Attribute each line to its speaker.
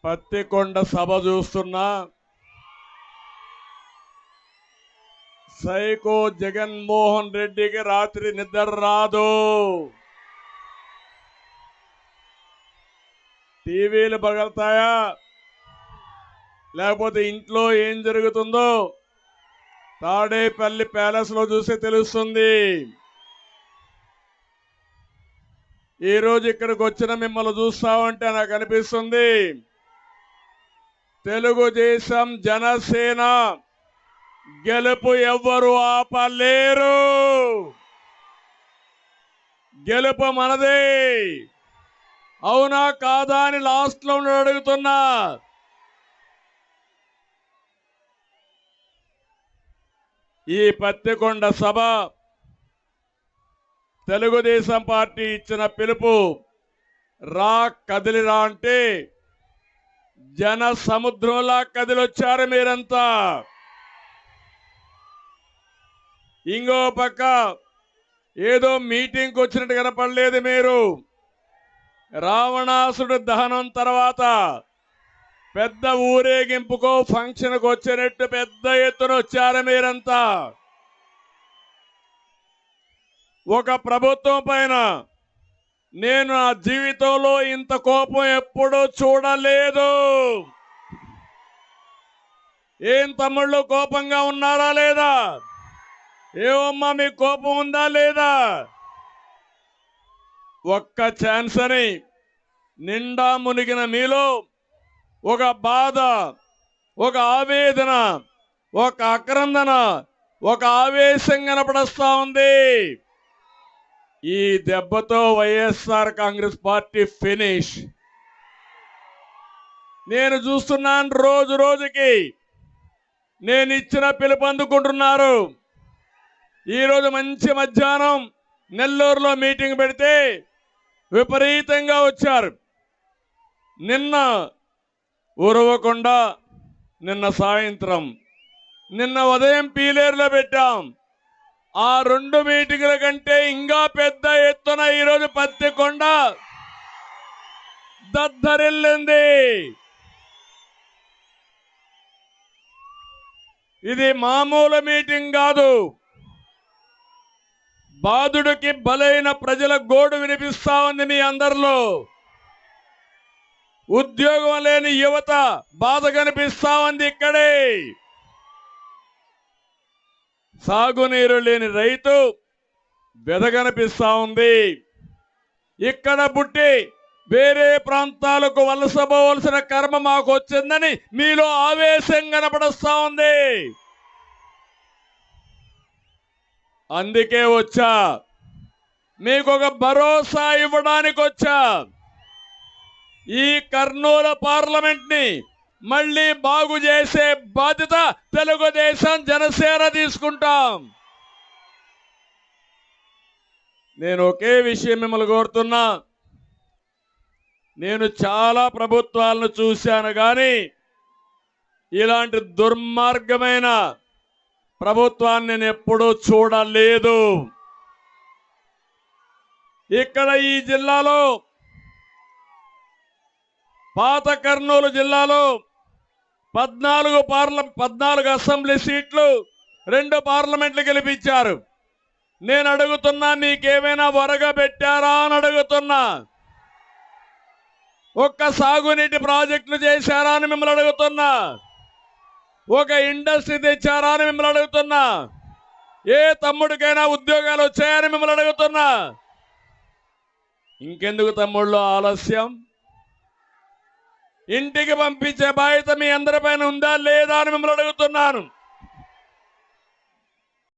Speaker 1: పత్తికొండ సభ చూస్తున్నా సైకో జగన్మోహన్ రెడ్డికి రాత్రి నిద్ర రాదు. టీవీలు పగలుతాయా లేకపోతే ఇంట్లో ఏం జరుగుతుందో తాడేపల్లి ప్యాలెస్ లో చూస్తే తెలుస్తుంది. ఈ రోజు ఇక్కడికి వచ్చిన మిమ్మల్ని చూస్తామంటే నాకు అనిపిస్తుంది తెలుగుదేశం జనసేన గెలుపు ఎవ్వరు ఆపలేరు. గెలుపు మనదే. అవునా కాదా అని లాస్ట్ లో అడుగుతున్నా. ఈ పత్తికొండ సభ తెలుగుదేశం పార్టీ ఇచ్చిన పిలుపు. రా కదిలిరా అంటే జన సముద్రంలా కదిలొచ్చారు మీరంతా. ఇంకో పక్క ఏదో మీటింగ్కి వచ్చినట్టు కనపడలేదు మీరు. రావణాసుడు దహనం తర్వాత పెద్ద ఊరేగింపుకో ఫంక్షన్కు వచ్చినట్టు పెద్ద ఎత్తున వచ్చారు మీరంతా. ఒక ప్రభుత్వం పైన నేను నా జీవితంలో ఇంత కోపం ఎప్పుడూ చూడలేదు. ఏం తమ్ముళ్ళు కోపంగా ఉన్నారా లేదా? ఏమమ్మా మీకు కోపం ఉందా లేదా? ఒక్క ఛాన్స్ అని నిండా మునిగిన మీలో ఒక బాధ, ఒక ఆవేదన, ఒక ఆక్రందన, ఒక ఆవేశం కనపడస్తా ఉంది. ఈ దెబ్బతో వైఎస్ఆర్ కాంగ్రెస్ పార్టీ ఫినిష్. నేను చూస్తున్నాను రోజు రోజుకి నేను ఇచ్చిన పిలుపు అందుకుంటున్నారు. ఈరోజు మంచి మధ్యాహ్నం నెల్లూరులో మీటింగ్ పెడితే విపరీతంగా వచ్చారు. నిన్న ఉరవకొండ, నిన్న సాయంత్రం, నిన్న ఉదయం పీలేరులో పెట్టాం. ఆ రెండు మీటింగుల కంటే ఇంకా పెద్ద ఎత్తున ఈరోజు పత్తికొండ దద్దరిల్లింది. ఇది మామూలు మీటింగ్ కాదు. బాధుడికి బలైన ప్రజల గోడు వినిపిస్తా ఉంది మీ అందరిలో. ఉద్యోగం లేని యువత బాధ కనిపిస్తా ఉంది ఇక్కడే. సాగునీరు లేని రైతు బెద కనిపిస్తా ఉంది. ఇక్కడ పుట్టి వేరే ప్రాంతాలకు వలసపోవలసిన కర్మ మాకు వచ్చిందని మీలో ఆవేశం కనపడస్తా ఉంది. అందుకే వచ్చా, మీకు ఒక భరోసా ఇవ్వడానికి వచ్చా. ఈ కర్నూలు పార్లమెంట్ ని మళ్ళీ బాగు చేసే బాధ్యత తెలుగుదేశం జనసేన తీసుకుంటాం. నేను ఒకే విషయం మిమ్మల్ని కోరుతున్నా. నేను చాలా ప్రభుత్వాలను చూశాను కానీ ఇలాంటి దుర్మార్గమైన ప్రభుత్వాన్ని నేను ఎప్పుడూ చూడలేదు. ఇక్కడ ఈ జిల్లాలో, పాత కర్నూలు జిల్లాలో 14 అసెంబ్లీ సీట్లు 2 పార్లమెంట్లు గెలిపించారు. నేను అడుగుతున్నా, మీకేమైనా వరగబెట్టారా అని అడుగుతున్నా. ఒక్క సాగునీటి ప్రాజెక్టులు చేశారా అని మిమ్మల్ని అడుగుతున్నా. ఒక ఇండస్ట్రీ తెచ్చారా అని మిమ్మల్ని అడుగుతున్నా. ఏ తమ్ముడికైనా ఉద్యోగాలు వచ్చాయని మిమ్మల్ని అడుగుతున్నా. ఇంకెందుకు తమ్ముళ్ళు ఆలస్యం? ఇంటికి పంపించే బాధ్యత మీ అందరిపైన ఉందా లేదా అని మిమ్మల్ని అడుగుతున్నాను.